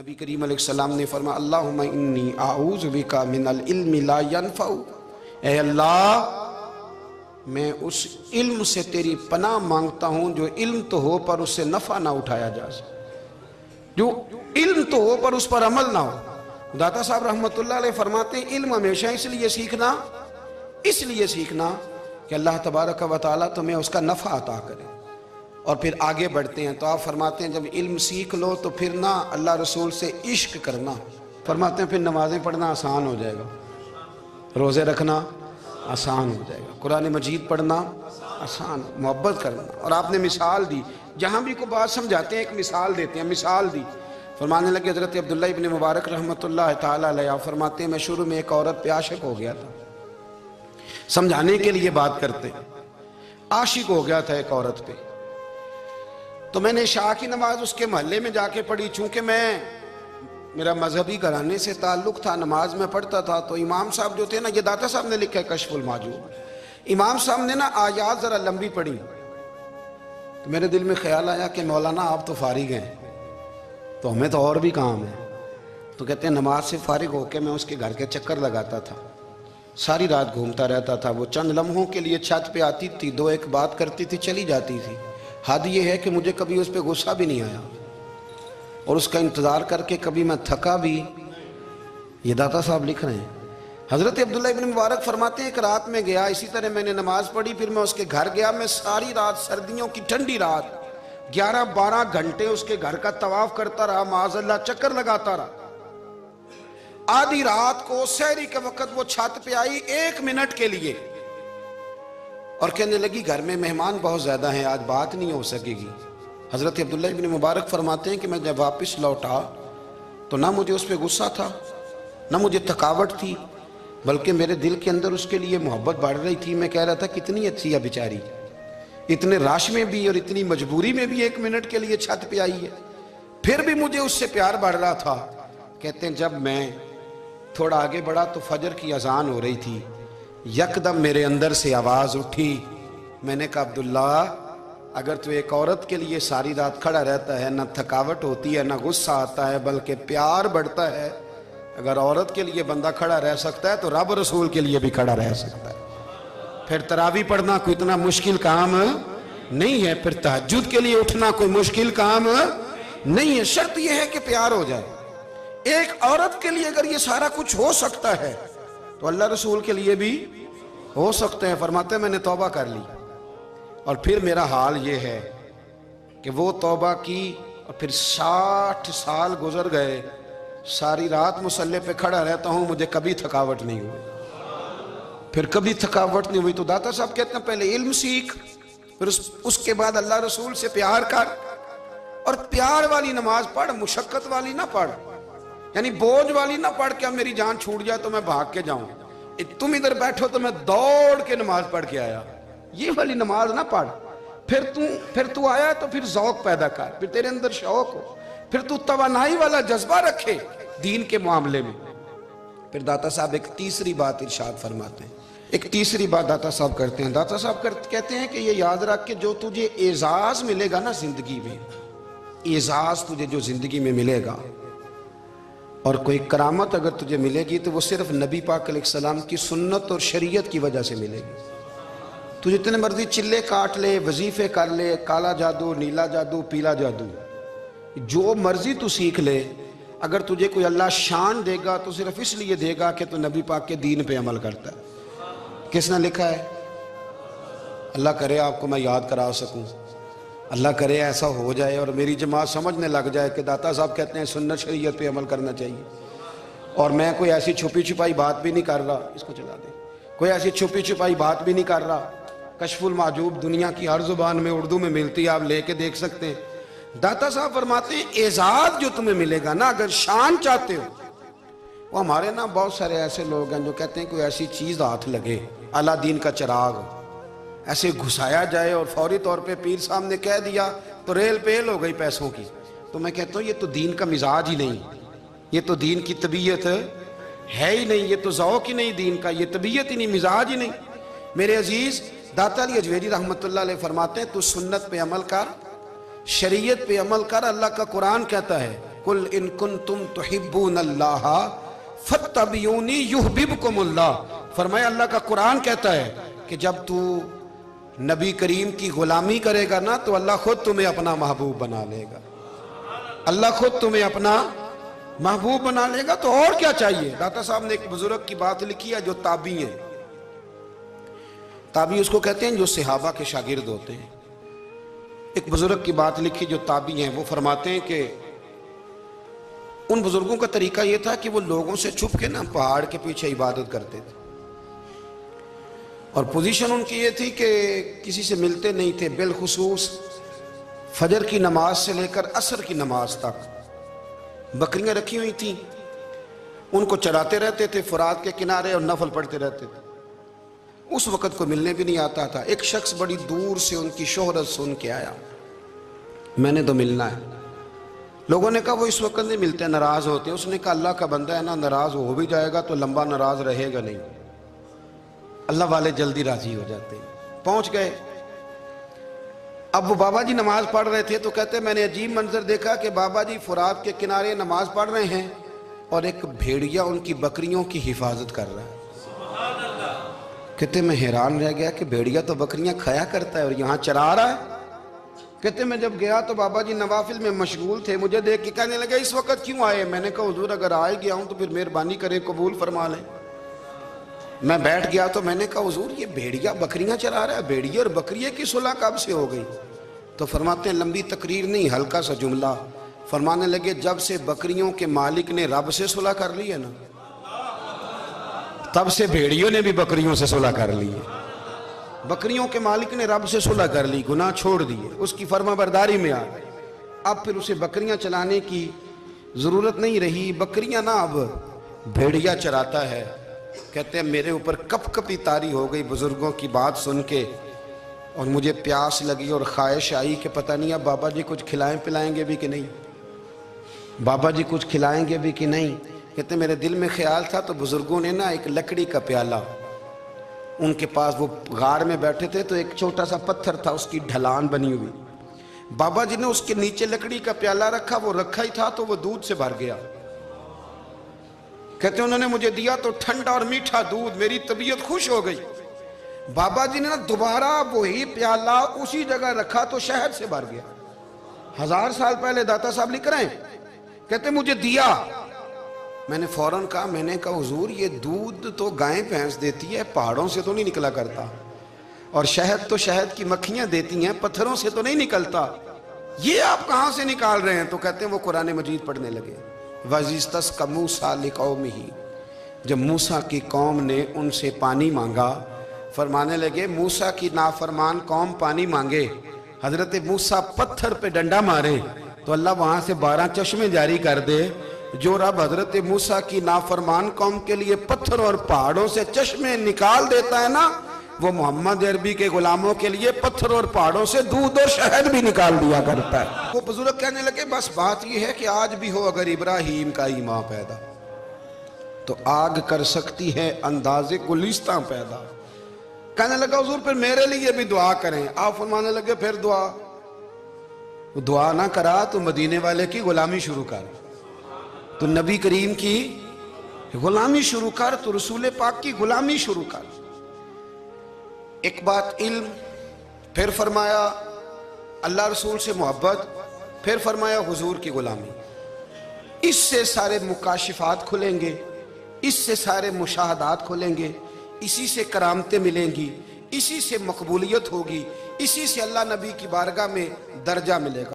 नबी करीम अलैहिस्सलाम ने फरमाया अल्लाहुम्मा इन्नी आऊज़ु बिका मिनल इल्मि ला यनफ़उ, ऐ अल्लाह मैं उस इल्म से तेरी पनाह मांगता हूँ जो इल्म तो हो पर उससे नफ़ा ना उठाया जा सके, जो इल्म तो हो पर उस पर अमल ना हो। दाता साहब रहमतुल्लाह अलैह फरमाते हैं इल्म हमेशा इसलिए सीखना कि अल्लाह तबारक व तआला तुम्हें उसका नफ़ा अता करे। और फिर आगे बढ़ते हैं तो आप फरमाते हैं जब इल्म सीख लो तो फिर ना अल्लाह रसूल से इश्क करना, फरमाते हैं फिर नमाज़ें पढ़ना आसान हो जाएगा, रोज़े रखना आसान हो जाएगा, कुरान मजीद पढ़ना आसान, मोहब्बत करना। और आपने मिसाल दी, जहाँ भी कोई बात समझाते हैं एक मिसाल देते हैं, मिसाल दी। फरमाने लगे हज़रत अब्दुल्लाह इब्न मुबारक रहमतुल्लाह ताला अलैह फरमाते हैं मैं शुरू में एक औरत पे आशिक हो गया था, समझाने के लिए बात करते, आशिक हो गया था एक औरत पे, तो मैंने शाह की नमाज उसके मोहल्ले में जाके पढ़ी। चूंकि मेरा मजहबी घराने से ताल्लुक था, नमाज में पढ़ता था, तो इमाम साहब जो थे ना, ये दाता साहब ने लिखा है कशफुल माजूब, इमाम साहब ने ना आयात जरा लंबी पढ़ी, तो मेरे दिल में ख्याल आया कि मौलाना आप तो फारिग हैं, तो हमें तो और भी काम है। तो कहते हैं नमाज से फारिग होकर मैं उसके घर के चक्कर लगाता था, सारी रात घूमता रहता था। वो चंद लम्हों के लिए छत पे आती थी, दो एक बात करती थी, चली जाती थी। हद ये है कि मुझे कभी उस पर गुस्सा भी नहीं आया और उसका इंतज़ार करके कभी मैं थका भी। ये दाता साहब लिख रहे हैं। हज़रत अब्दुल्ला इब्न मुबारक फरमाते हैं एक रात में गया, इसी तरह मैंने नमाज पढ़ी, फिर मैं उसके घर गया। मैं सारी रात, सर्दियों की ठंडी रात, 11-12 घंटे उसके घर का तवाफ करता रहा, माज़अल्लाह चक्कर लगाता रहा। आधी रात को सहरी के वक्त वो छत पे आई 1 मिनट के लिए और कहने लगी घर में मेहमान बहुत ज़्यादा हैं, आज बात नहीं हो सकेगी। हज़रत अब्दुल्ला इब्न मुबारक फरमाते हैं कि मैं जब वापस लौटा तो ना मुझे उस पर गुस्सा था, ना मुझे थकावट थी, बल्कि मेरे दिल के अंदर उसके लिए मोहब्बत बढ़ रही थी। मैं कह रहा था कितनी अच्छी है बेचारी, इतने राश में भी और इतनी मजबूरी में भी 1 मिनट के लिए छत पे आई है, फिर भी मुझे उससे प्यार बढ़ रहा था। कहते हैं जब मैं थोड़ा आगे बढ़ा तो फजर की अजान हो रही थी, यकदम मेरे अंदर से आवाज़ उठी। मैंने कहा अब्दुल्ला अगर तू एक औरत के लिए सारी रात खड़ा रहता है, ना थकावट होती है, ना गुस्सा आता है, बल्कि प्यार बढ़ता है, अगर औरत के लिए बंदा खड़ा रह सकता है तो रब रसूल के लिए भी खड़ा रह सकता है। फिर तरावी पढ़ना कोई इतना मुश्किल काम नहीं है, फिर तहज्जुद के लिए उठना कोई मुश्किल काम नहीं है। शर्त यह है कि प्यार हो जाए। एक औरत के लिए अगर ये सारा कुछ हो सकता है तो अल्लाह रसूल के लिए भी हो सकते हैं। फरमाते मैंने तौबा कर ली और फिर मेरा हाल ये है कि वो तौबा की और फिर 60 साल गुजर गए, सारी रात मुसल्ले पे खड़ा रहता हूँ, मुझे कभी थकावट नहीं हुई, फिर कभी थकावट नहीं हुई। तो दाता साहब कहते हैं पहले इल्म सीख, फिर उसके बाद अल्लाह रसूल से प्यार कर, और प्यार वाली नमाज पढ़, मुशक्कत वाली ना पढ़, यानी बोझ वाली ना पढ़ के अब मेरी जान छूट जाए तो मैं भाग के जाऊं, तुम इधर बैठो तो मैं दौड़ के नमाज पढ़ के आया, ये वाली नमाज ना पढ़। फिर तू आया तो फिर ज़ौक़ पैदा कर, फिर तेरे अंदर शौक हो, फिर तू तवानाई वाला जज्बा रखे दीन के मामले में। फिर दाता साहब एक तीसरी बात इरशाद फरमाते हैं, एक तीसरी बात दाता साहब करते हैं। दाता साहब कहते हैं कि ये याद रख के जो तुझे एजाज मिलेगा ना जिंदगी में, एजाज तुझे जो जिंदगी में मिलेगा और कोई करामत अगर तुझे मिलेगी तो वो सिर्फ नबी पाक अलैहिस्सलाम की सुन्नत और शरीयत की वजह से मिलेगी। तू जितने मर्जी चिल्ले काट ले, वजीफे कर ले, काला जादू, नीला जादू, पीला जादू, जो मर्जी तू सीख ले, अगर तुझे कोई अल्लाह शान देगा तो सिर्फ इसलिए देगा कि तू नबी पाक के दीन पे अमल करता है। किसने लिखा है? अल्लाह करे आपको मैं याद करा सकूं, अल्लाह करे ऐसा हो जाए और मेरी जमात समझने लग जाए कि दाता साहब कहते हैं सुन्नत शरीयत पे अमल करना चाहिए। और मैं कोई ऐसी छुपी छुपाई बात भी नहीं कर रहा, इसको चला दे, कोई ऐसी छुपी छुपाई बात भी नहीं कर रहा। कशफुल माजूब दुनिया की हर जुबान में उर्दू में मिलती है, आप लेके देख सकते हैं। दाता साहब फरमाते हैं एजाज जो तुम्हें मिलेगा ना, अगर शान चाहते हो, वो हमारे ना बहुत सारे ऐसे लोग हैं जो कहते हैं कोई ऐसी चीज़ हाथ लगे, अलादीन का चिराग ऐसे घुसाया जाए और फौरी तौर पे पीर साहब ने कह दिया तो रेल पेल हो गई पैसों की। तो मैं कहता हूँ ये तो दीन का मिजाज ही नहीं, ये तो दीन की तबीयत है ही नहीं, ये तो ज़ौक़ ही नहीं दीन का, ये तबीयत ही नहीं, मिजाज ही नहीं। मेरे अजीज़ दाता अली अजवेरी रहमतुल्लाह अलैह फरमाते हैं तू सुन्नत पे अमल कर, शरीयत पे अमल कर। अल्लाह का कुरान कहता है कुल इन कुंतुम तुहिब्बूनल्लाह फत्तबिऊनी युहब्बिबकुमुल्लाह। फरमाया अल्लाह का कुरान कहता है कि जब तू नबी करीम की गुलामी करेगा ना तो अल्लाह खुद तुम्हें अपना महबूब बना लेगा। अल्लाह खुद तुम्हें अपना महबूब बना लेगा, तो और क्या चाहिए। दाता साहब ने एक बुजुर्ग की बात लिखी है जो ताबी है। ताबी उसको कहते हैं जो सहाबा के शागिर्द होते हैं। एक बुजुर्ग की बात लिखी जो ताबी हैं, वो फरमाते हैं कि उन बुजुर्गों का तरीका यह था कि वो लोगों से छुप के ना पहाड़ के पीछे इबादत करते थे, और पोजीशन उनकी ये थी कि किसी से मिलते नहीं थे। बिलखुसूस फजर की नमाज से लेकर असर की नमाज तक बकरियां रखी हुई थी, उनको चराते रहते थे फुरात के किनारे और नफल पढ़ते रहते थे। उस वक़्त को मिलने भी नहीं आता था। एक शख्स बड़ी दूर से उनकी शोहरत सुन के आया, मैंने तो मिलना है। लोगों ने कहा वो इस वक्त नहीं मिलते, नाराज होते। उसने कहा अल्लाह का बंदा है ना, नाराज हो भी जाएगा तो लंबा नाराज रहेगा नहीं, अल्लाह वाले जल्दी राजी हो जाते हैं। पहुंच गए। अब वो बाबा जी नमाज पढ़ रहे थे, तो कहते मैंने अजीब मंजर देखा कि बाबा जी फुरात के किनारे नमाज पढ़ रहे हैं और एक भेड़िया उनकी बकरियों की हिफाजत कर रहा है। कहते मैं हैरान रह गया कि भेड़िया तो बकरियां खाया करता है और यहाँ चरा रहा है। कहते मैं जब गया तो बाबा जी नवाफिल में मशगूल थे, मुझे देख के कहने लगे इस वक्त क्यों आए। मैंने कहा हुजूर अगर आ गया हूं तो फिर मेहरबानी करें कबूल फरमा लें। मैं बैठ गया तो मैंने कहा हुजूर ये भेड़िया बकरियां चरा रहा है, भेड़िया और बकरिया की सुलह कब से हो गई। तो फरमाते हैं लंबी तकरीर नहीं, हल्का सा जुमला। फरमाने लगे जब से बकरियों के मालिक ने रब से सुलह कर ली है ना, तब से भेड़ियों ने भी बकरियों से सुलह कर ली है। बकरियों के मालिक ने रब से सुलह कर ली, गुनाह छोड़ दिए, उसकी फर्माबरदारी में आ गए। अब फिर उसे बकरियां चलाने की जरूरत नहीं रही। बकरियां ना अब भेड़िया चराता है। कहते हैं मेरे ऊपर कपकपी तारी हो गई बुजुर्गों की बात सुन के, और मुझे प्यास लगी और ख्वाहिश आई कि पता नहीं अब बाबा जी कुछ खिलाएं पिलाएंगे भी कि नहीं, बाबा जी कुछ खिलाएंगे भी कि नहीं। कहते मेरे दिल में ख्याल था तो बुजुर्गों ने ना एक लकड़ी का प्याला, उनके पास वो गार में बैठे थे तो एक छोटा सा पत्थर था, उसकी ढलान बनी हुई। बाबा जी ने उसके नीचे लकड़ी का प्याला रखा, वो रखा ही था तो वो दूध से भर गया। कहते उन्होंने मुझे दिया तो ठंडा और मीठा दूध, मेरी तबीयत खुश हो गई। बाबा जी ने ना दोबारा वही प्याला उसी जगह रखा तो शहद से भर गया। 1000 साल पहले दाता साहब लिख रहे हैं। कहते मुझे दिया, मैंने फौरन कहा, मैंने कहा हुजूर ये दूध तो गाय भैंस देती है, पहाड़ों से तो नहीं निकला करता, और शहद तो शहद की मक्खियां देती हैं, पत्थरों से तो नहीं निकलता, ये आप कहां से निकाल रहे हैं। तो कहते हैं वो कुरान मजीद पढ़ने लगे। वज़िस्तस्क़ा मूसा लिक़ौमिही, जब मूसा की कौम ने उनसे पानी मांगा, फरमाने लगे मूसा की नाफरमान कौम पानी मांगे, हजरत मूसा पत्थर पे डंडा मारे तो अल्लाह वहां से 12 चश्मे जारी कर दे। जो रब हजरत मूसा की नाफरमान कौम के लिए पत्थर और पहाड़ों से चश्मे निकाल देता है ना, वो मोहम्मद अरबी के गुलामों के लिए पत्थर और पहाड़ों से दूध और शहद भी निकाल दिया करता है। वो बुजुर्ग कहने लगे बस बात यह है कि आज भी हो अगर इब्राहिम का ईमान पैदा तो आग कर सकती है अंदाजे गुलिस्तां पैदा। कहने लगा हुजूर फिर मेरे लिए भी दुआ करें। आप फरमाने लगे फिर दुआ ना करा तो मदीने वाले की गुलामी शुरू कर, तो नबी करीम की गुलामी शुरू कर, तो रसूल पाक की गुलामी शुरू कर। एक बात इल्म, फिर फरमाया अल्लाह रसूल से मोहब्बत, फिर फरमाया हुजूर की गुलामी। इससे सारे मुकाशिफात खुलेंगे, इससे सारे मुशाहदात खुलेंगे, इसी से करामतें मिलेंगी, इसी से मकबूलियत होगी, इसी से अल्लाह नबी की बारगाह में दर्जा मिलेगा।